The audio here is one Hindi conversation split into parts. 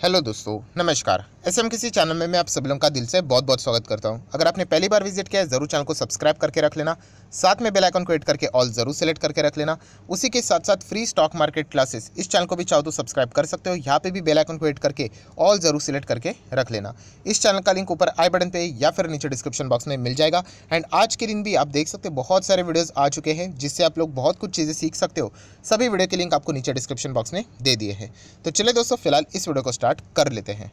हेलो दोस्तों, नमस्कार। एसएम किसी चैनल में मैं आप सभी लोगों का दिल से बहुत बहुत स्वागत करता हूं। अगर आपने पहली बार विजिट किया है ज़रूर चैनल को सब्सक्राइब करके रख लेना, साथ में बेल आइकन को हिट करके ऑल ज़रूर सेलेक्ट करके रख लेना। उसी के साथ साथ फ्री स्टॉक मार्केट क्लासेस इस चैनल को भी चाहो तो सब्सक्राइब कर सकते हो। यहाँ पे भी बेल आइकन को हिट करके ऑल ज़रूर सेलेक्ट करके रख लेना। इस चैनल का लिंक ऊपर आई बटन पे या फिर नीचे डिस्क्रिप्शन बॉक्स में मिल जाएगा। एंड आज के दिन भी आप देख सकते हो बहुत सारे वीडियोज़ आ चुके हैं जिससे आप लोग बहुत कुछ चीज़ें सीख सकते हो। सभी वीडियो के लिंक आपको नीचे डिस्क्रिप्शन बॉक्स में दे दिए हैं। तो चलिए दोस्तों, फिलहाल इस वीडियो को स्टार्ट कर लेते हैं।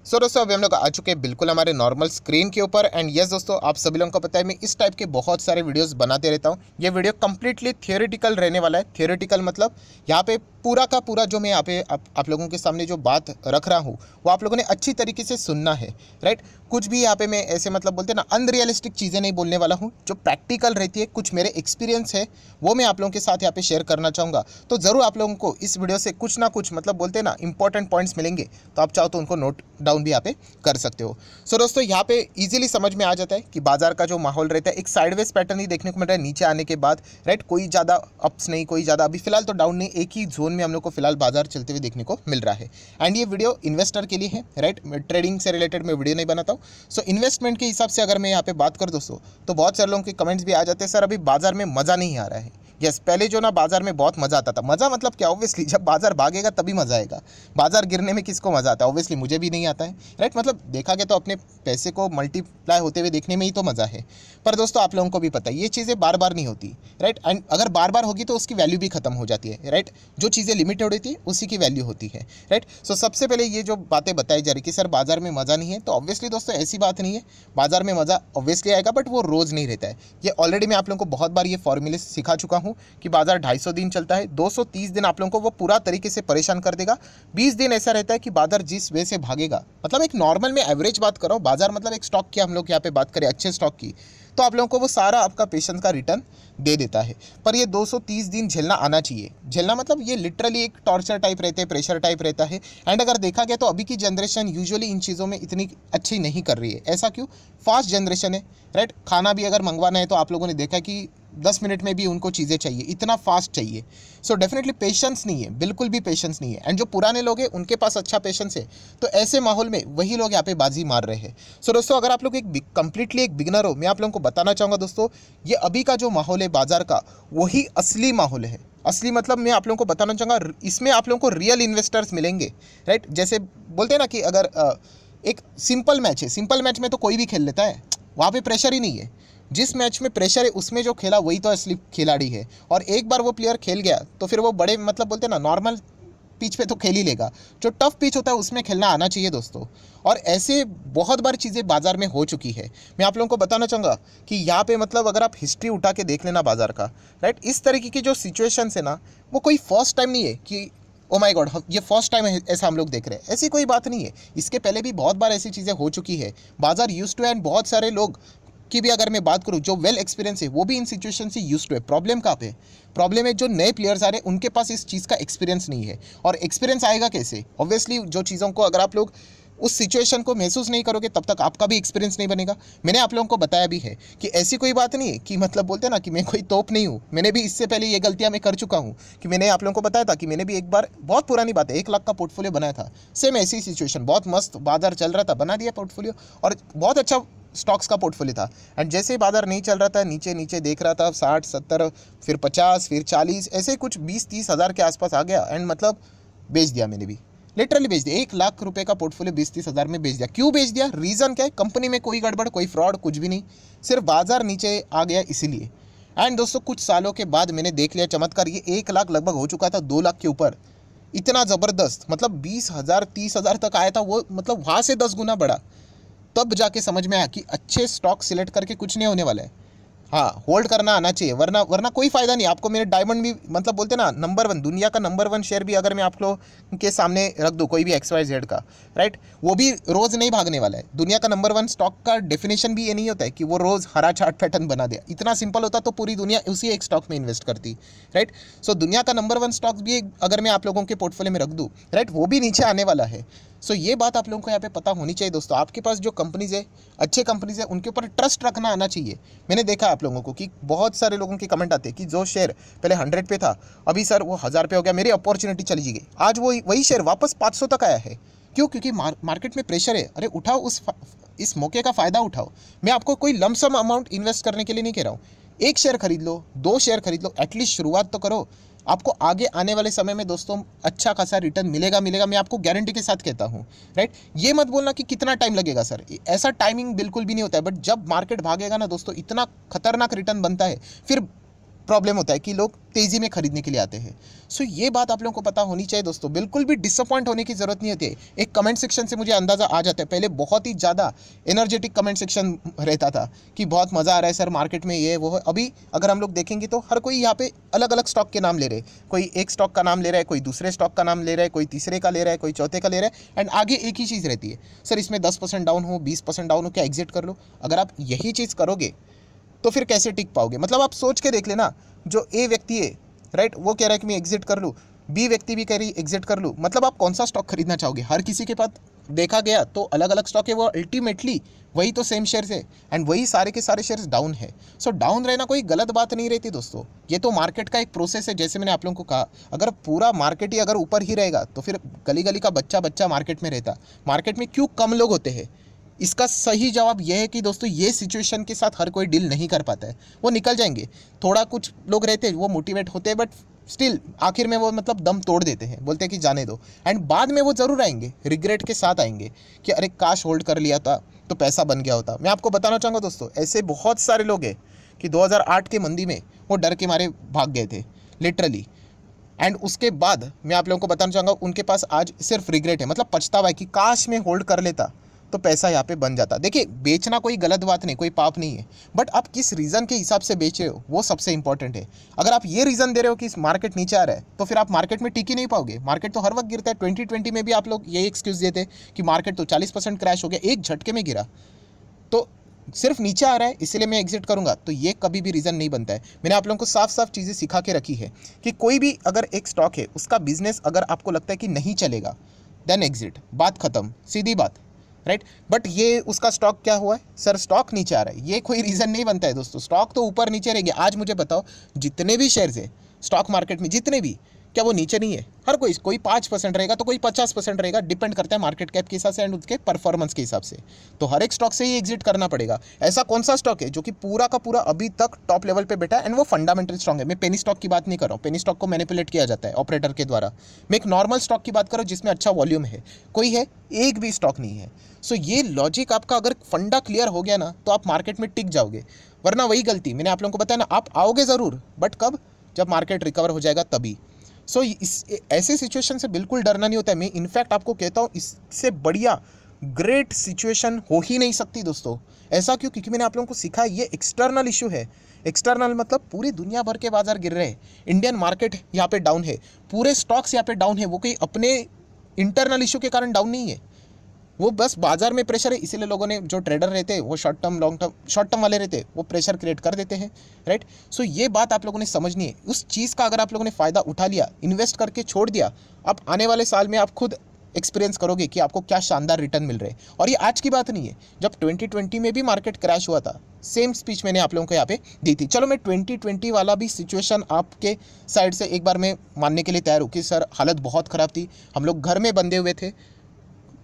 सो दोस्तों, अभी हम लोग आ चुके हैं बिल्कुल हमारे नॉर्मल स्क्रीन के ऊपर। एंड यस दोस्तों, आप सभी लोगों को पता है मैं इस टाइप के बहुत सारे वीडियोस बनाते रहता हूँ। ये वीडियो कंप्लीटली थियोरेटिकल रहने वाला है। थियोरेटिकल मतलब यहाँ पे पूरा का पूरा जो मैं यहाँ पे आप लोगों के सामने जो बात रख रहा हूँ वो आप लोगों ने अच्छी तरीके से सुनना है, राइट। कुछ भी यहाँ पे मैं ऐसे मतलब बोलते हैं ना अनरियलिस्टिक चीज़ें नहीं बोलने वाला हूँ। जो प्रैक्टिकल रहती है, कुछ मेरे एक्सपीरियंस है वो मैं आप लोगों के साथ यहाँ पे शेयर करना चाहूँगा। तो ज़रूर आप लोगों को इस वीडियो से कुछ ना कुछ मतलब बोलते हैं ना इंपॉर्टेंट पॉइंट्स मिलेंगे, तो आप चाहो तो उनको नोट डाउन भी यहाँ पे कर सकते हो। सो दोस्तों, यहाँ पे इजीली समझ में आ जाता है कि बाजार का जो माहौल रहता है एक साइडवेज पैटर्न ही देखने को मिल रहा है नीचे आने के बाद, राइट। कोई ज़्यादा अप्स नहीं, कोई ज़्यादा अभी फिलहाल तो डाउन नहीं, एक ही जोन में हम लोग को फिलहाल बाजार चलते हुए देखने को मिल रहा है। एंड ये वीडियो इन्वेस्टर के लिए है, राइट। ट्रेडिंग से रिलेटेड मैं वीडियो नहीं बनाता हूँ। सो इन्वेस्टमेंट के हिसाब से अगर मैं यहाँ पे बात कर दोस्तों, तो बहुत सारे लोगों के कमेंट्स भी आ जाते हैं, सर अभी बाजार में मज़ा नहीं आ रहा है। यस, पहले जो ना बाजार में बहुत मज़ा आता था। मज़ा मतलब क्या, ऑब्वियसली जब बाजार भागेगा तभी मज़ा आएगा। बाजार गिरने में किसको मज़ा आता है? ऑब्वियसली मुझे भी नहीं आता है, राइट। मतलब देखा गया तो अपने पैसे को मल्टीप्लाई होते हुए देखने में ही तो मज़ा है। पर दोस्तों आप लोगों को भी पता है ये चीज़ें बार बार नहीं होती, राइट। एंड अगर बार बार होगी तो उसकी वैल्यू भी खत्म हो जाती है, राइट। जो चीज़ें लिमिटेड होती है उसी की वैल्यू होती है, राइट। सो सबसे पहले ये जो बातें बताई जा रही कि सर बाजार में मज़ा नहीं है, तो ऑब्वियसली दोस्तों ऐसी बात नहीं है। बाजार में मज़ा ऑब्वियसली आएगा, बट वो रोज़ नहीं रहता है। ये ऑलरेडी मैं आप लोगों को बहुत बार ये फॉर्मूले सिखा चुका हूँ कि बाजार 250 दिन चलता है, 230 दिन आप लोगों को वो पूरा तरीके से परेशान कर देगा। 20 दिन ऐसा रहता है कि बाजार जिस वे से भागेगा, मतलब एक नॉर्मल में एवरेज बात कर रहा हूँ, बाजार मतलब एक स्टॉक की हम लोग यहाँ पे बात करें अच्छे स्टॉक की, तो आप लोगों को वो सारा आपका पेशेंस का रिटर्न दे देता है। पर ये 230 दिन झेलना आना चाहिए। झेलना मतलब ये लिटरली एक टॉर्चर टाइप रहते हैं, प्रेशर टाइप रहता है। एंड अगर देखा गया तो अभी की जनरेशन यूजुअली इन चीज़ों में इतनी अच्छी नहीं कर रही है। ऐसा क्यों? फास्ट जनरेशन है, राइट। खाना भी अगर मंगवाना है तो आप लोगों ने देखा कि 10 मिनट में भी उनको चीज़ें चाहिए, इतना फास्ट चाहिए। सो डेफिनेटली पेशेंस नहीं है, बिल्कुल भी पेशेंस नहीं है। एंड जो पुराने लोग हैं उनके पास अच्छा पेशेंस है, तो ऐसे माहौल में वही लोग यहाँ पे बाजी मार रहे हैं। सो दोस्तों, अगर आप लोग एक कंप्लीटली एक बिगिनर हो, मैं आप लोगों को बताना चाहूँगा दोस्तों, ये अभी का जो माहौल है बाजार का वही असली माहौल है। असली मतलब मैं आप लोगों को बताना चाहूँगा, इसमें आप लोगों को रियल इन्वेस्टर्स मिलेंगे, राइट। जैसे बोलते हैं ना कि अगर एक सिंपल मैच है, सिंपल मैच में तो कोई भी खेल लेता है, वहाँ पे प्रेशर ही नहीं है। जिस मैच में प्रेशर है उसमें जो खेला वही तो असली खिलाड़ी है। और एक बार वो प्लेयर खेल गया तो फिर वो बड़े मतलब बोलते हैं ना नॉर्मल पिच पे तो खेल ही लेगा। जो टफ पिच होता है उसमें खेलना आना चाहिए दोस्तों। और ऐसे बहुत बार चीज़ें बाजार में हो चुकी है। मैं आप लोगों को बताना चाहूँगा कि यहाँ पे मतलब अगर आप हिस्ट्री उठा के देख लेना बाजार का, राइट, इस तरीके की जो सिचुएशंस है ना, वो कोई फर्स्ट टाइम नहीं है कि ओ माय गॉड ये फर्स्ट टाइम है ऐसा हम लोग देख रहे हैं। ऐसी कोई बात नहीं है। इसके पहले भी बहुत बार ऐसी चीज़ें हो चुकी है। बाजार यूज्ड टू, एंड बहुत सारे लोग की भी अगर मैं बात करूं जो वेल एक्सपीरियंस है वो भी इन सिचुएशन से यूज्ड टू है। प्रॉब्लम कहाँ पे? प्रॉब्लम है जो नए प्लेयर्स आ रहे हैं उनके पास इस चीज़ का एक्सपीरियंस नहीं है। और एक्सपीरियंस आएगा कैसे? ऑब्वियसली जो चीज़ों को अगर आप लोग उस सिचुएशन को महसूस नहीं करोगे तब तक आपका भी एक्सपीरियंस नहीं बनेगा। मैंने आप लोगों को बताया भी है कि ऐसी कोई बात नहीं है कि मतलब बोलते हैं ना कि मैं कोई तोप नहीं हूँ। मैंने भी इससे पहले ये गलतियाँ मैं कर चुका हूँ कि मैंने आप लोगों को बताया था कि मैंने भी एक बार, बहुत पुरानी बात है, 1 लाख का पोर्टफोलियो बनाया था। सेम ऐसी सिचुएशन, बहुत मस्त बाजार चल रहा था, बना दिया पोर्टफोलियो और बहुत अच्छा स्टॉक्स का पोर्टफोलियो था। एंड जैसे ही बाजार नहीं चल रहा था, नीचे नीचे देख रहा था, 60 70 फिर 50 फिर 40 ऐसे कुछ 20-30 हज़ार के आसपास आ गया। एंड मतलब बेच दिया, मैंने भी लिटरली बेच दिया। 1 लाख रुपए का पोर्टफोलियो 20-30 हज़ार में बेच दिया। क्यों बेच दिया? रीज़न क्या है? कंपनी में कोई गड़बड़, कोई फ्रॉड, कुछ भी नहीं, सिर्फ बाजार नीचे आ गया इसीलिए। एंड दोस्तों कुछ सालों के बाद मैंने देख लिया चमत्कार, ये 1 लाख लगभग हो चुका था 2 लाख के ऊपर। इतना ज़बरदस्त, मतलब 20,000 30,000 तक आया था वो, मतलब वहाँ से 10 गुना बढ़ा। तब जाके समझ में आया कि अच्छे स्टॉक सिलेक्ट करके कुछ नहीं होने वाला है। हाँ, होल्ड करना आना चाहिए, वरना कोई फ़ायदा नहीं। आपको मेरे डायमंड भी मतलब बोलते ना नंबर 1, दुनिया का नंबर 1 शेयर भी अगर मैं आप लोग के सामने रख दूँ, कोई भी XYZ का, राइट, वो भी रोज़ नहीं भागने वाला है। दुनिया का नंबर 1 स्टॉक का डेफिनेशन भी ये नहीं होता है कि वो रोज़ हरा चार्ट पैटर्न बना दे। इतना सिंपल होता तो पूरी दुनिया उसी एक स्टॉक में इन्वेस्ट करती, राइट। सो दुनिया का नंबर 1 स्टॉक भी अगर मैं आप लोगों के पोर्टफोलियो में रख दूँ, राइट, वो भी नीचे आने वाला है। सो ये बात आप लोगों को यहाँ पे पता होनी चाहिए दोस्तों। आपके पास जो कंपनीज है, अच्छे कंपनीज है, उनके ऊपर ट्रस्ट रखना आना चाहिए। मैंने देखा आप लोगों को कि बहुत सारे लोगों के कमेंट आते हैं कि जो शेयर पहले 100 पे था, अभी सर वो 1000 पे हो गया, मेरी अपॉर्चुनिटी चली गई, आज वही शेयर वापस 500 तक आया है। क्यों? क्योंकि मार्केट में प्रेशर है। अरे उठाओ, इस मौके का फ़ायदा उठाओ। मैं आपको कोई लमसम अमाउंट इन्वेस्ट करने के लिए नहीं कह रहा हूँ। एक शेयर खरीद लो, 2 शेयर खरीद लो, एटलीस्ट शुरुआत तो करो। आपको आगे आने वाले समय में दोस्तों अच्छा खासा रिटर्न मिलेगा। मैं आपको गारंटी के साथ कहता हूँ, राइट। ये मत बोलना कि कितना टाइम लगेगा सर, ऐसा टाइमिंग बिल्कुल भी नहीं होता है। बट जब मार्केट भागेगा ना दोस्तों, इतना खतरनाक रिटर्न बनता है, फिर प्रॉब्लम होता है कि लोग तेज़ी में खरीदने के लिए आते हैं। सो ये बात आप लोगों को पता होनी चाहिए दोस्तों। बिल्कुल भी डिसअपॉइंट होने की ज़रूरत नहीं होती है। एक कमेंट सेक्शन से मुझे अंदाज़ा आ जाता है, पहले बहुत ही ज़्यादा एनर्जेटिक कमेंट सेक्शन रहता था कि बहुत मज़ा आ रहा है सर मार्केट में, ये वो है। अभी अगर हम लोग देखेंगे तो हर कोई यहाँ पे अलग अलग स्टॉक के नाम ले रहे हैं। कोई एक स्टॉक का नाम ले रहा है, कोई दूसरे स्टॉक का नाम ले रहा है, कोई तीसरे का ले रहा है, कोई चौथे का ले रहा है, एंड आगे एक ही चीज़ रहती है, सर इसमें 10% डाउन हो, 20% डाउन हो, क्या एग्जिट कर लो। अगर आप यही चीज़ करोगे तो फिर कैसे टिक पाओगे? मतलब आप सोच के देख लेना, जो ए व्यक्ति है, राइट, वो कह रहा है कि मैं एग्जिट कर लूँ, बी व्यक्ति भी कह रही एग्जिट कर लूँ। मतलब आप कौन सा स्टॉक खरीदना चाहोगे? हर किसी के पास देखा गया तो अलग अलग स्टॉक है, वो अल्टीमेटली वही तो सेम शेयर्स है, एंड वही सारे के सारे शेयर्स डाउन है। सो डाउन रहना कोई गलत बात नहीं रहती दोस्तों। ये तो मार्केट का एक प्रोसेस है। जैसे मैंने आप लोगों को कहा, अगर पूरा मार्केट ही अगर ऊपर ही रहेगा तो फिर गली गली का बच्चा मार्केट में रहता। मार्केट में क्यों कम लोग होते हैं? इसका सही जवाब यह है कि दोस्तों ये सिचुएशन के साथ हर कोई डील नहीं कर पाता है। वो निकल जाएंगे, थोड़ा कुछ लोग रहते हैं वो मोटिवेट होते हैं, बट स्टिल आखिर में वो मतलब दम तोड़ देते हैं, बोलते हैं कि जाने दो, एंड बाद में वो ज़रूर आएंगे, रिग्रेट के साथ आएंगे कि अरे काश होल्ड कर लिया था तो पैसा बन गया होता। मैं आपको बताना चाहूँगा दोस्तों, ऐसे बहुत सारे लोग हैं कि 2008 के मंदी में वो डर के मारे भाग गए थे लिटरली, एंड उसके बाद मैं आप लोगों को बताना चाहूँगा उनके पास आज सिर्फ रिग्रेट है, मतलब पछतावा है कि काश मैं होल्ड कर लेता तो पैसा यहाँ पे बन जाता। देखिए, बेचना कोई गलत बात नहीं, कोई पाप नहीं है, बट आप किस रीज़न के हिसाब से बेच रहे हो वो सबसे इंपॉर्टेंट है। अगर आप ये रीज़न दे रहे हो कि मार्केट नीचे आ रहा है तो फिर आप मार्केट में टिक ही नहीं पाओगे। मार्केट तो हर वक्त गिरता है। 2020 में भी आप लोग यही एक्सक्यूज़ देते कि मार्केट तो 40% क्रैश हो गया, एक झटके में गिरा, तो सिर्फ नीचे आ रहा है इसलिए मैं एग्जिट करूंगा, तो ये कभी भी रीज़न नहीं बनता है। मैंने आप लोगों को साफ साफ चीज़ें सिखा के रखी है कि कोई भी अगर एक स्टॉक है, उसका बिजनेस अगर आपको लगता है कि नहीं चलेगा, देन एग्जिट, बात खत्म, सीधी बात, राइट। बट ये उसका स्टॉक क्या हुआ है, सर स्टॉक नीचे आ रहा है, ये कोई रीज़न नहीं बनता है दोस्तों। स्टॉक तो ऊपर नीचे रहेंगे। आज मुझे बताओ, जितने भी शेयर्स है स्टॉक मार्केट में, जितने भी, क्या वो नीचे नहीं है? हर कोई 5% रहेगा तो कोई 50% रहेगा, डिपेंड करता है मार्केट कैप के हिसाब से एंड उसके परफॉर्मेंस के हिसाब से। तो हर एक स्टॉक से ही एग्जिट करना पड़ेगा। ऐसा कौन सा स्टॉक है जो कि पूरा का पूरा अभी तक टॉप लेवल पे बैठा है एंड वो फंडामेंटल स्ट्रॉन्ग है? मैं पेनी स्टॉक की बात नहीं कर रहा हूँ, पेनी स्टॉक को मैनिपुलेट किया जाता है ऑपरेटर के द्वारा। मैं एक नॉर्मल स्टॉक की बात कर रहा हूँ जिसमें अच्छा वॉल्यूम है। कोई है? एक भी स्टॉक नहीं है। सो ये लॉजिक आपका अगर फंडा क्लियर हो गया ना, तो आप मार्केट में टिक जाओगे। वरना वही गलती मैंने आप लोगों को बताया ना, आप आओगे ज़रूर, बट कब? जब मार्केट रिकवर हो जाएगा तभी। सो इस ऐसे सिचुएशन से बिल्कुल डरना नहीं होता है। मैं इनफैक्ट आपको कहता हूँ, इससे बढ़िया ग्रेट सिचुएशन हो ही नहीं सकती दोस्तों। ऐसा क्यों? क्योंकि मैंने आप लोगों को सिखा, ये एक्सटर्नल इशू है। एक्सटर्नल मतलब पूरी दुनिया भर के बाजार गिर रहे हैं, इंडियन मार्केट यहाँ पे डाउन है, पूरे स्टॉक्स यहाँ पे डाउन है। वो कोई अपने इंटरनल इशू के कारण डाउन नहीं है, वो बस बाजार में प्रेशर है। इसीलिए लोगों ने, जो ट्रेडर रहते हैं वो शॉर्ट टर्म वाले रहते हैं, वो प्रेशर क्रिएट कर देते हैं, राइट। सो ये बात आप लोगों ने समझनी है। उस चीज़ का अगर आप लोगों ने फ़ायदा उठा लिया, इन्वेस्ट करके छोड़ दिया, आप आने वाले साल में आप खुद एक्सपीरियंस करोगे कि आपको क्या शानदार रिटर्न मिल रहे हैं। और ये आज की बात नहीं है, जब 2020 में भी मार्केट क्रैश हुआ था, सेम स्पीच मैंने आप लोगों को यहाँ पे दी थी। चलो मैं 2020 वाला भी सिचुएशन आपके साइड से एक बार मैं मानने के लिए तैयार हूँ कि सर हालत बहुत ख़राब थी, हम लोग घर में बंधे हुए थे,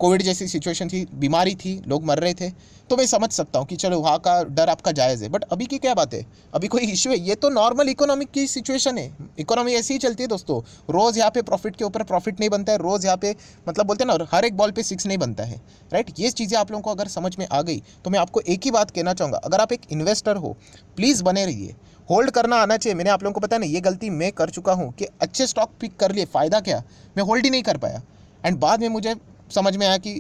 कोविड जैसी सिचुएशन थी, बीमारी थी, लोग मर रहे थे, तो मैं समझ सकता हूँ कि चलो वहाँ का डर आपका जायज़ है। बट अभी की क्या बात है? अभी कोई इशू है? ये तो नॉर्मल इकोनॉमिक की सिचुएशन है। इकोनॉमी ऐसी ही चलती है दोस्तों। रोज़ यहाँ पे प्रॉफिट के ऊपर प्रॉफिट नहीं बनता है, रोज़ यहाँ पे मतलब बोलते हैं ना, हर एक बॉल पे 6 नहीं बनता है, राइट। ये चीज़ें आप लोगों को अगर समझ में आ गई तो मैं आपको एक ही बात कहना चाहूँगा, अगर आप एक इन्वेस्टर हो, प्लीज़ बने रहिए, होल्ड करना आना चाहिए। मैंने आप लोगों को बताया ना, ये गलती मैं कर चुका हूँ कि अच्छे स्टॉक पिक कर लिए, फ़ायदा क्या, मैं होल्ड ही नहीं कर पाया, एंड बाद में मुझे समझ में आया कि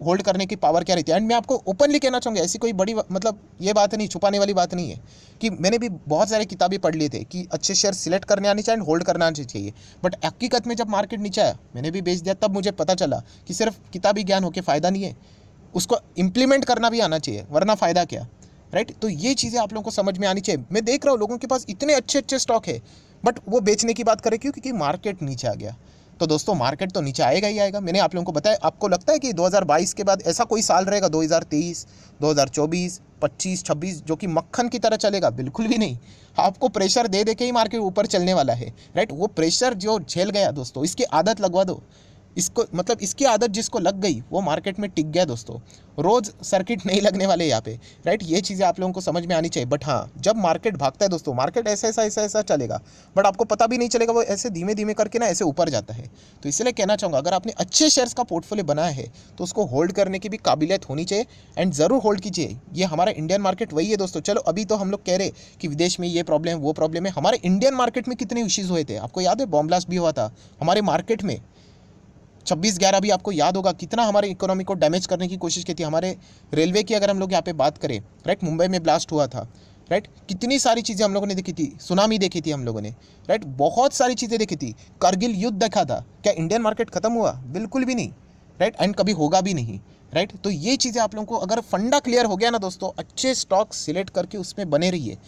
होल्ड करने की पावर क्या रहती है। एंड मैं आपको ओपनली कहना चाहूँगा, ऐसी कोई बड़ी मतलब ये बात नहीं, छुपाने वाली बात नहीं है, कि मैंने भी बहुत सारे किताबें पढ़ लिए थे कि अच्छे शेयर सिलेक्ट करने आने चाहिए एंड होल्ड करना चाहिए। बट हकीकत में जब मार्केट नीचे आया, मैंने भी बेच दिया, तब मुझे पता चला कि सिर्फ किताबी ज्ञान होकर फ़ायदा नहीं है, उसको इम्प्लीमेंट करना भी आना चाहिए, वरना फ़ायदा क्या, राइट। तो ये चीज़ें आप लोगों को समझ में आनी चाहिए। मैं देख रहा हूँ लोगों के पास इतने अच्छे अच्छे स्टॉक है, बट वो बेचने की बात करें क्यों? क्योंकि मार्केट नीचे आ गया। तो दोस्तों मार्केट तो नीचे आएगा ही आएगा। मैंने आप लोगों को बताया, आपको लगता है कि 2022 के बाद ऐसा कोई साल रहेगा 2023, 2024, 25, 26 जो कि मक्खन की तरह चलेगा? बिल्कुल भी नहीं। आपको प्रेशर दे दे के ही मार्केट ऊपर चलने वाला है, राइट। वो प्रेशर जो झेल गया दोस्तों, इसकी आदत लगवा दो इसको, मतलब इसकी आदत जिसको लग गई वो मार्केट में टिक गया दोस्तों। रोज़ सर्किट नहीं लगने वाले यहाँ पे, राइट। ये चीज़ें आप लोगों को समझ में आनी चाहिए। बट हाँ, जब मार्केट भागता है दोस्तों, मार्केट ऐसा चलेगा, बट आपको पता भी नहीं चलेगा, वो ऐसे धीमे धीमे करके ना ऐसे ऊपर जाता है। तो इसलिए कहना चाहूँगा, अगर आपने अच्छे शेयर्स का पोर्टफोलियो बनाया है तो उसको होल्ड करने की भी काबिलियत होनी चाहिए, एंड ज़रूर होल्ड कीजिए। ये हमारा इंडियन मार्केट वही है दोस्तों। चलो अभी तो हम लोग कह रहे कि विदेश में ये प्रॉब्लम है वो प्रॉब्लम है, हमारे इंडियन मार्केट में कितने इश्यूज़ हुए थे आपको याद है? बॉम्ब ब्लास्ट भी हुआ था हमारे मार्केट में। 26/11 भी आपको याद होगा कितना हमारे इकोनॉमी को डैमेज करने की कोशिश की थी। हमारे रेलवे की अगर हम लोग यहाँ पे बात करें, राइट, मुंबई में ब्लास्ट हुआ था, राइट। कितनी सारी चीज़ें हम लोगों ने देखी थी, सुनामी देखी थी हम लोगों ने, राइट। बहुत सारी चीज़ें देखी थी, करगिल युद्ध देखा था। क्या इंडियन मार्केट खत्म हुआ? बिल्कुल भी नहीं, राइट, एंड कभी होगा भी नहीं, राइट। तो ये चीज़ें आप लोगों को अगर फंडा क्लियर हो गया ना दोस्तों, अच्छे स्टॉक सिलेक्ट करके उसमें बने रहिए।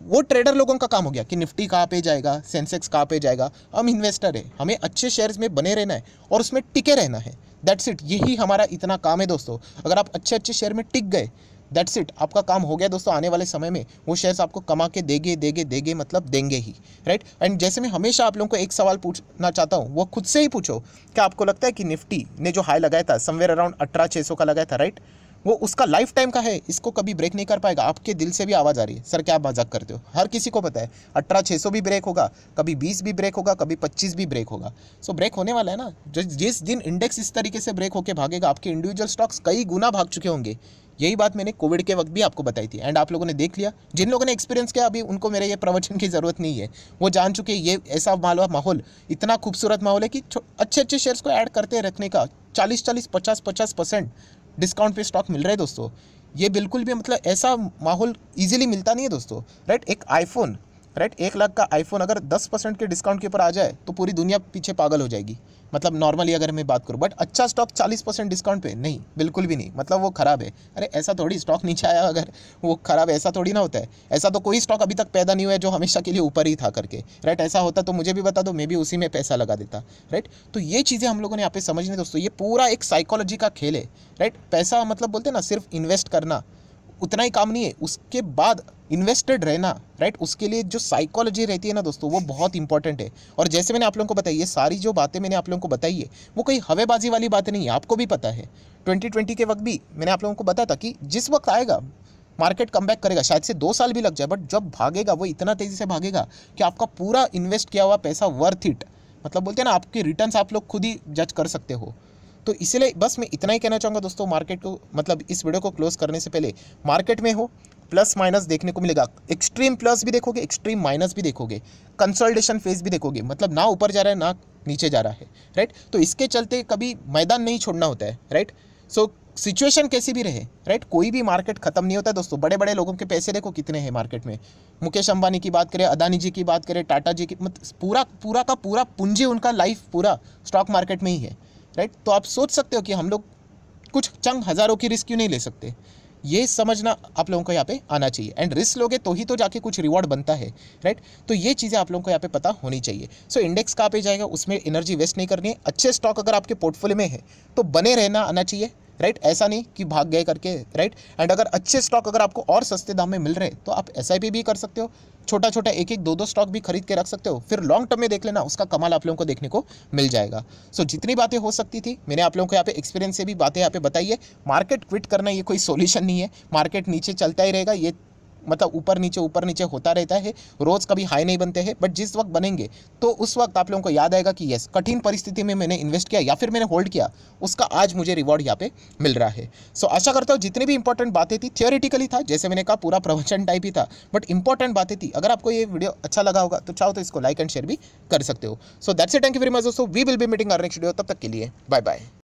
वो ट्रेडर लोगों का काम हो गया कि निफ्टी कहाँ पे जाएगा, सेंसेक्स कहाँ पे जाएगा। हम इन्वेस्टर है, हमें अच्छे शेयर्स में बने रहना है और उसमें टिके रहना है। दैट्स इट, यही हमारा इतना काम है दोस्तों। अगर आप अच्छे अच्छे शेयर में टिक गए, दैट्स इट, आपका काम हो गया दोस्तों। आने वाले समय में वो शेयर्स आपको कमा के देंगे, मतलब देंगे ही, राइट। एंड जैसे मैं हमेशा आप लोगों को एक सवाल पूछना चाहता हूँ, वो खुद से ही पूछो, क्या आपको लगता है कि निफ्टी ने जो हाई लगाया था समवेयर अराउंड 18,600 का लगाया था, राइट, वो उसका लाइफ टाइम का है, इसको कभी ब्रेक नहीं कर पाएगा? आपके दिल से भी आवाज़ आ रही है, सर क्या आप मजाक करते हो? हर किसी को पता है 18,600 भी ब्रेक होगा, कभी 20 भी ब्रेक होगा, कभी 25 भी ब्रेक होगा। सो ब्रेक होने वाला है ना। जिस दिन इंडेक्स इस तरीके से ब्रेक होकर भागेगा, आपके इंडिविजुअल स्टॉक्स कई गुना भाग चुके होंगे। यही बात मैंने कोविड के वक्त भी आपको बताई थी, एंड आप लोगों ने देख लिया। जिन लोगों ने एक्सपीरियंस किया, अभी उनको मेरे ये प्रवचन की ज़रूरत नहीं है, वो जान चुके ये ऐसा माहौल, इतना खूबसूरत माहौल है कि अच्छे अच्छे शेयर्स को ऐड करते रखने का 40-40, 50-50% डिस्काउंट पे स्टॉक मिल रहे हैं दोस्तों। ये बिल्कुल भी मतलब ऐसा माहौल इजीली मिलता नहीं है दोस्तों, राइट। एक आईफोन, राइट, 1 लाख का आईफोन अगर 10% के डिस्काउंट के ऊपर आ जाए तो पूरी दुनिया पीछे पागल हो जाएगी, मतलब नॉर्मली अगर मैं बात करूँ। बट अच्छा स्टॉक 40% डिस्काउंट पे नहीं, बिल्कुल भी नहीं, मतलब वो ख़राब है। अरे ऐसा थोड़ी, स्टॉक नीचे आया अगर वो ख़राब है, ऐसा थोड़ी ना होता है। ऐसा तो कोई स्टॉक अभी तक पैदा नहीं हुआ है जो हमेशा के लिए ऊपर ही था करके, राइट। ऐसा होता तो मुझे भी बता दो, मैं भी उसी में पैसा लगा देता, राइट। तो ये चीज़ें हम लोगों ने यहाँ पे समझने दोस्तों, ये पूरा एक साइकोलॉजी का खेल है, राइट। पैसा मतलब बोलते हैं ना, सिर्फ इन्वेस्ट करना उतना ही काम नहीं है, उसके बाद इन्वेस्टेड रहना, राइट। उसके लिए जो साइकोलॉजी रहती है ना दोस्तों, वो बहुत इंपॉर्टेंट है। और जैसे मैंने आप लोगों को बताई, ये सारी जो बातें मैंने आप लोगों को बताई है, वो कोई हवेबाजी वाली बातें नहीं है, आपको भी पता है। 2020 के वक्त भी मैंने आप लोगों को बताया था कि जिस वक्त आएगा मार्केट कमबैक करेगा, शायद से 2 साल भी लग जाए, बट जब भागेगा वो इतना तेज़ी से भागेगा कि आपका पूरा इन्वेस्ट किया हुआ पैसा वर्थ इट, मतलब बोलते हैं ना, आपके रिटर्न्स आप लोग खुद ही जज कर सकते हो। तो इसलिए बस मैं इतना ही कहना चाहूँगा दोस्तों, मार्केट को, मतलब इस वीडियो को क्लोज करने से पहले, मार्केट में हो प्लस माइनस देखने को मिलेगा। एक्सट्रीम प्लस भी देखोगे, एक्सट्रीम माइनस भी देखोगे, कंसोलिडेशन फेज भी देखोगे, मतलब ना ऊपर जा रहा है ना नीचे जा रहा है, राइट। तो इसके चलते कभी मैदान नहीं छोड़ना होता है, राइट। सो सिचुएशन कैसी भी रहे, राइट, कोई भी मार्केट खत्म नहीं होता है दोस्तों। बड़े बड़े लोगों के पैसे देखो कितने हैं मार्केट में। मुकेश अंबानी की बात करें, अदानी जी की बात करें, टाटा जी की, मतलब पूरा का पूरा पूंजी, उनका लाइफ पूरा स्टॉक मार्केट में ही है, राइट। तो आप सोच सकते हो कि हम लोग कुछ चंद हज़ारों की रिस्क क्यों नहीं ले सकते। ये समझना आप लोगों को यहाँ पे आना चाहिए, एंड रिस्क लोगे तो ही तो जाके कुछ रिवॉर्ड बनता है, राइट। तो ये चीज़ें आप लोगों को यहाँ पे पता होनी चाहिए। सो इंडेक्स कहाँ पे जाएगा, उसमें एनर्जी वेस्ट नहीं करनी है। अच्छे स्टॉक अगर आपके पोर्टफोलियो में है तो बने रहना आना चाहिए, राइट। ऐसा नहीं कि भाग गए करके, राइट। एंड अगर अच्छे स्टॉक अगर आपको और सस्ते दाम में मिल रहे हैं तो आप SIP भी कर सकते हो, छोटा छोटा 1-1, 2-2 स्टॉक भी खरीद के रख सकते हो, फिर लॉन्ग टर्म में देख लेना, उसका कमाल आप लोगों को देखने को मिल जाएगा। सो जितनी बातें हो सकती थी मैंने आप लोगों को यहाँ पे एक्सपीरियंस से भी बातें यहाँ पे बताई है। मार्केट क्विट करना ये कोई सोल्यूशन नहीं है, मार्केट नीचे चलता ही रहेगा, ये मतलब ऊपर नीचे होता रहता है, रोज़ कभी हाई नहीं बनते हैं। बट जिस वक्त बनेंगे तो उस वक्त आप लोगों को याद आएगा कि यस, कठिन परिस्थिति में मैंने इन्वेस्ट किया या फिर मैंने होल्ड किया, उसका आज मुझे रिवॉर्ड यहाँ पे मिल रहा है। सो आशा करता हूँ जितनी भी इंपॉर्टेंट बातें थी, थियोरेटिकली था, जैसे मैंने कहा पूरा प्रवचन टाइप ही था, बट इंपॉर्टेंट बातें थी। अगर आपको ये वीडियो अच्छा लगा होगा तो चाहो तो इसको लाइक एंड शेयर भी कर सकते हो। So that's it, thank you very much दोस्तों, we will be meeting our next video. तब तक के लिए बाय बाय।